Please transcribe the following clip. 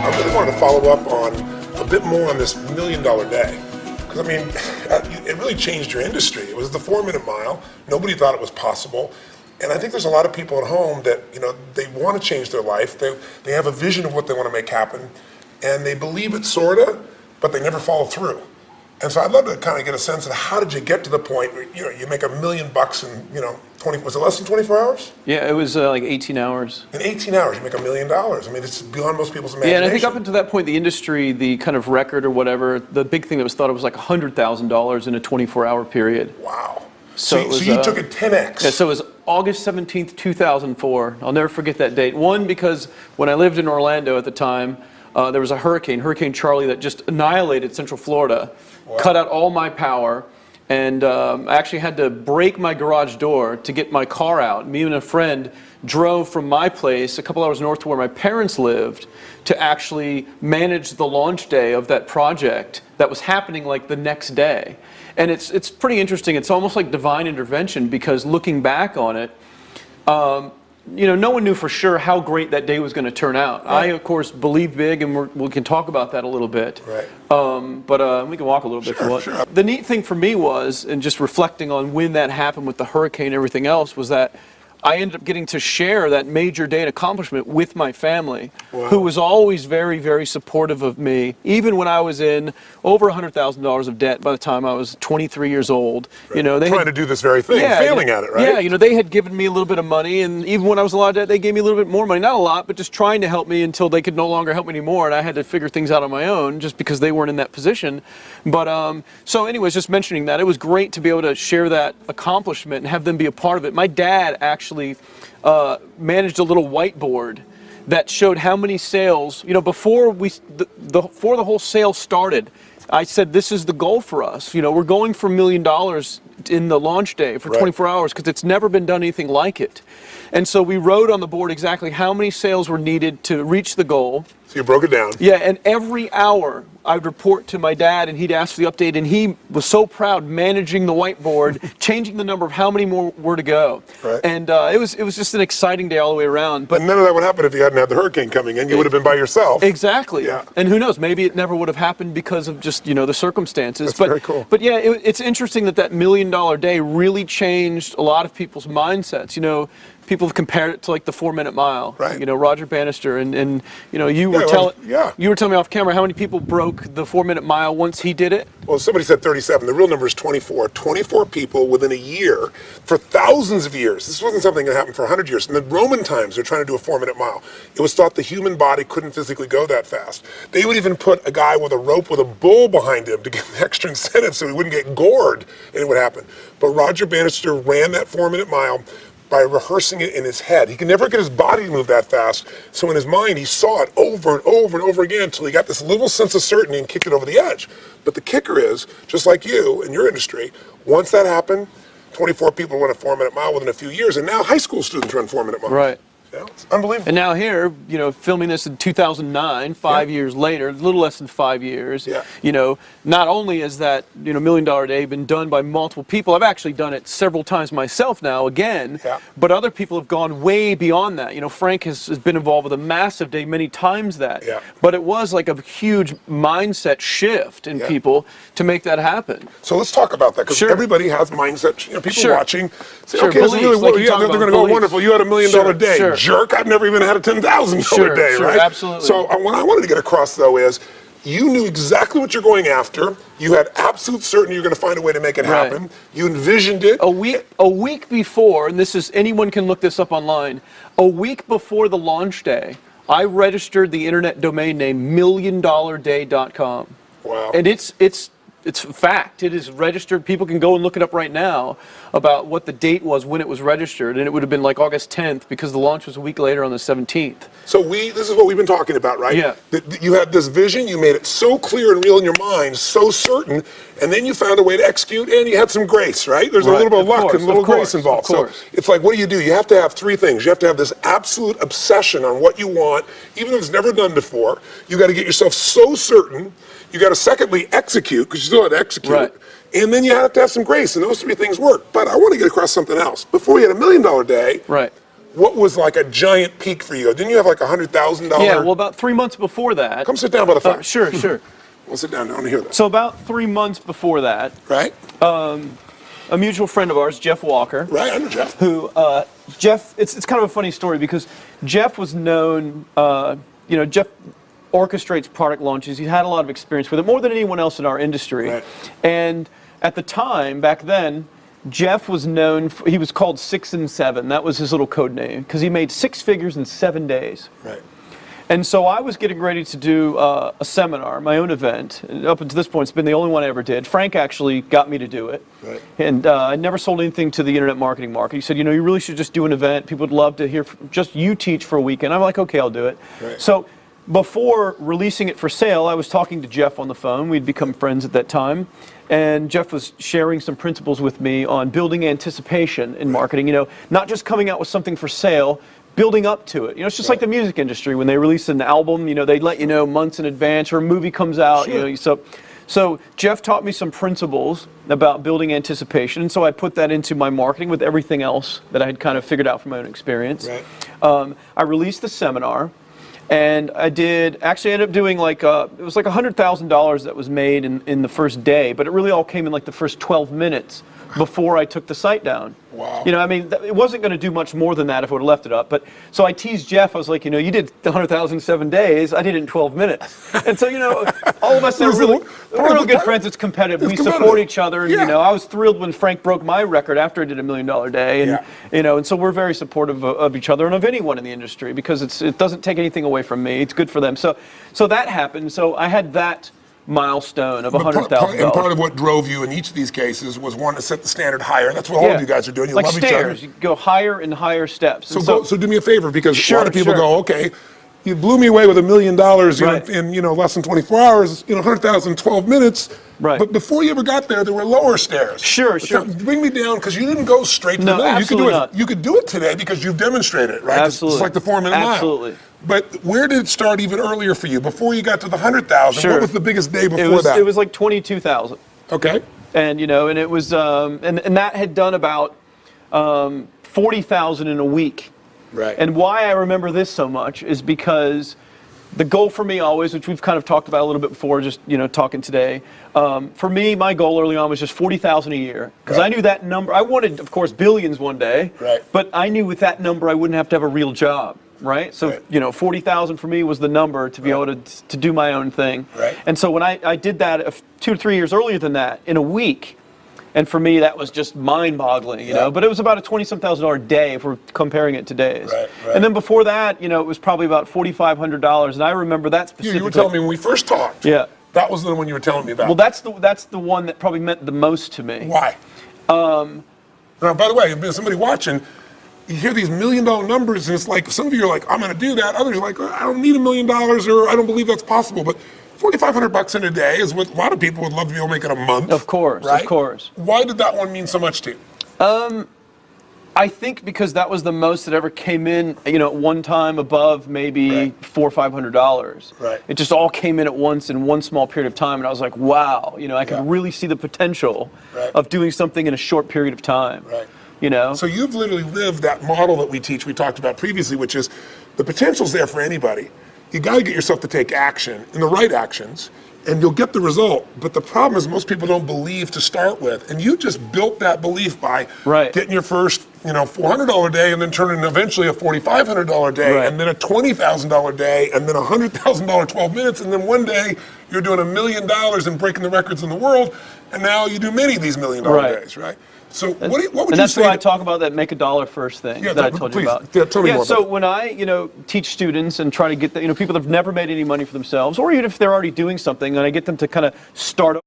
I really wanted to follow up on a bit more on this $1 million day. Because, I mean, it really changed your industry. It was the 4-minute mile. Nobody thought it was possible. And I think there's a lot of people at home that, you know, they want to change their life. They have a vision of what they want to make happen. And they believe it, sort of, but they never follow through. And so I'd love to kind of get a sense of how did you get to the point where, you know, you make $1 million in, you know, was it less than 24 hours? Yeah, it was like 18 hours. In 18 hours, you make $1 million. I mean, it's beyond most people's imagination. Yeah, and I think up until that point, the industry, the kind of record or whatever, the big thing that was thought of was like $100,000 in a 24-hour period. Wow. So you took it 10x. Yeah, so it was August 17th, 2004. I'll never forget that date. One, because when I lived in Orlando at the time, there was a Hurricane Charlie, that just annihilated Central Florida, cut out all my power, and I actually had to break my garage door to get my car out. Me and a friend drove from my place a couple hours north to where my parents lived to actually manage the launch day of that project that was happening like the next day. And it's pretty interesting. It's almost like divine intervention, because looking back on it, you know, no one knew for sure how great that day was going to turn out. Right. I, of course, believe big, and we can talk about that a little bit. Right. But we can walk a little bit if you want. Sure. The neat thing for me was, and just reflecting on when that happened with the hurricane and everything else, was that I ended up getting to share that major day and accomplishment with my family, who was always very, very supportive of me, even when I was in over $100,000 of debt by the time I was 23 years old. Right. You know, they trying to do this very thing, failing at it, right? Yeah, you know, they had given me a little bit of money, and even when I was in a lot of debt, they gave me a little bit more money. Not a lot, but just trying to help me until they could no longer help me anymore, and I had to figure things out on my own just because they weren't in that position. But so anyways, just mentioning that, it was great to be able to share that accomplishment and have them be a part of it. My dad actually managed a little whiteboard that showed how many sales, you know, before before the whole sale started. I said, this is the goal for us. You know, we're going for $1 million in the launch day for 24 hours, because it's never been done anything like it. And so we wrote on the board exactly how many sales were needed to reach the goal. So you broke it down. Yeah, and every hour I would report to my dad, and he'd ask for the update, and he was so proud managing the whiteboard, changing the number of how many more were to go. Right. And it was just an exciting day all the way around. But none of that would happen if you hadn't had the hurricane coming in. You would have been by yourself. Exactly. Yeah. And who knows, maybe it never would have happened because of just, you know, the circumstances. That's very cool. But yeah, it's interesting that $1 million day really changed a lot of people's mindsets. You know, people have compared it to like the 4-minute mile. Right. You know, Roger Bannister, and you know, you were telling me off camera how many people broke the 4-minute mile once he did it. Well, somebody said 37. The real number is 24. 24 people within a year for thousands of years. This wasn't something that happened for 100 years. In the Roman times, they're trying to do a 4-minute mile. It was thought the human body couldn't physically go that fast. They would even put a guy with a rope with a bull behind him to give him extra incentive so he wouldn't get gored, and it would happen. But Roger Bannister ran that 4-minute mile by rehearsing it in his head. He could never get his body to move that fast, so in his mind he saw it over and over and over again until he got this little sense of certainty and kicked it over the edge. But the kicker is, just like you in your industry, once that happened, 24 people run a 4-minute mile within a few years, and now high school students run 4-minute miles. Right. Yeah, it's unbelievable. And now here, you know, filming this in 2009, 5 years later, a little less than 5 years, you know, not only is that, you know, $1 million day been done by multiple people, I've actually done it several times myself now, again, but other people have gone way beyond that. You know, Frank has been involved with a massive day many times that, but it was like a huge mindset shift in people to make that happen. So let's talk about that, because everybody has mindset, you know, people watching say, okay, beliefs, really, like they're going to go wonderful, you had $1 million day. Jerk, I've never even had a $10,000 day, right? Absolutely. So what I wanted to get across, though, is you knew exactly what you're going after. You had absolute certainty you're going to find a way to make it happen. You envisioned it. A week before, and this is, anyone can look this up online, a week before the launch day, I registered the internet domain name milliondollarday.com. Wow. And it's a fact. It is registered. People can go and look it up right now about what the date was when it was registered, and it would have been like August 10th, because the launch was a week later on the 17th. So this is what we've been talking about, right? Yeah. You had this vision, you made it so clear and real in your mind, so certain, and then you found a way to execute, and you had some grace, right? There's a little bit of luck and a little grace involved. So it's like, what do? You have to have three things. You have to have this absolute obsession on what you want, even though it's never done before. You got to get yourself so certain. You got to secondly execute, because you still have to execute. Right. And then you have to have some grace, and those three things work. But I want to get across something else. Before you had $1 million day, what was like a giant peak for you? Didn't you have like $100,000? Yeah, well, about 3 months before that. Come sit down by the fire. Sure, sure. We'll sit down. I want to hear this. So about 3 months before that, Right? a mutual friend of ours, Jeff Walker, Right, I know Jeff. who, Jeff, it's kind of a funny story because Jeff was known, Jeff orchestrates product launches. He had a lot of experience with it, more than anyone else in our industry. Right. And at the time, back then, Jeff was known, he was called 6 and 7. That was his little code name because he made 6 figures in 7 days. Right. And so I was getting ready to do a seminar, my own event. And up until this point, it's been the only one I ever did. Frank actually got me to do it. Right. And I never sold anything to the internet marketing market. He said, you really should just do an event. People would love to hear just you teach for a weekend. I'm like, okay, I'll do it. Right. So before releasing it for sale, I was talking to Jeff on the phone. We'd become friends at that time. And Jeff was sharing some principles with me on building anticipation in marketing, not just coming out with something for sale, building up to it. It's just like the music industry. When they release an album, they let you know months in advance, or a movie comes out, Sure. So Jeff taught me some principles about building anticipation, and so I put that into my marketing with everything else that I had kind of figured out from my own experience. Right. I released the seminar, and I ended up doing it was like $100,000 that was made in the first day, but it really all came in like the first 12 minutes before I took the site down. Wow. It wasn't going to do much more than that if I would have left it up. But so I teased Jeff. I was like, you did 100,000 in 7 days. I did it in 12 minutes. And so, all of us are we're good friends. It's competitive. We support each other. And, I was thrilled when Frank broke my record after I did $1 million day. And, and so we're very supportive of each other and of anyone in the industry because it doesn't take anything away from me. It's good for them. So that happened. So I had that milestone of $100,000. And part of what drove you in each of these cases was one to set the standard higher. That's what all of you guys are doing. You like love stairs. each other. You go higher and higher steps. So do me a favor, because Sure, a lot of people sure. go, okay, you blew me away with $1 million Right. in less than 24 hours, 100,000 in 12 minutes. Right. But before you ever got there were lower stairs. Sure. Bring me down, because you didn't go straight to the moon. Absolutely not. You could do it today because you've demonstrated it, right? Absolutely. It's like the 4-minute mile. Absolutely. But where did it start even earlier for you? Before you got to the 100,000, Sure. what was the biggest day before that? It was like 22,000. Okay. And and it was and that had done about 40,000 in a week. Right. And why I remember this so much is because the goal for me always, which we've kind of talked about a little bit before, just talking today. For me, my goal early on was just 40,000 a year, because I knew that number. I wanted, of course, billions one day. Right. But I knew with that number, I wouldn't have to have a real job. Right. So 40,000 for me was the number to be able to do my own thing. Right. And so when I did that 2 or 3 years earlier than that in a week. And for me, that was just mind-boggling, you know. But it was about a $20,000 day if we're comparing it to days. Right. And then before that, it was probably about $4,500. And I remember that specifically. You were telling me when we first talked. Yeah. That was the one you were telling me about. Well, that's the one that probably meant the most to me. Why? Now, by the way, if there's somebody watching, you hear these $1 million numbers, and it's like, some of you are like, I'm going to do that. Others are like, I don't need $1 million, or I don't believe that's possible. But $4,500 in a day is what a lot of people would love to be able to make in a month. Of course, right? Of course. Why did that one mean so much to you? I think because that was the most that ever came in, at one time above maybe $400 or $500. Right. It just all came in at once in one small period of time, and I was like, wow, I could really see the potential of doing something in a short period of time. Right. So you've literally lived that model that we teach, we talked about previously, which is the potential's there for anybody. You got to get yourself to take action, and the right actions, and you'll get the result. But the problem is most people don't believe to start with, and you just built that belief by getting your first, $400 day, and then turning eventually a $4,500 day, and then a $20,000 day, and then a $100,000 12 minutes, and then one day you're doing $1 million and breaking the records in the world, and now you do many of these $1 million days, right? So what would you say? And that's why I talk about that make a dollar first thing that I told you about. Yeah, tell me more so about when I, teach students and try to get people that have never made any money for themselves, or even if they're already doing something, and I get them to kind of start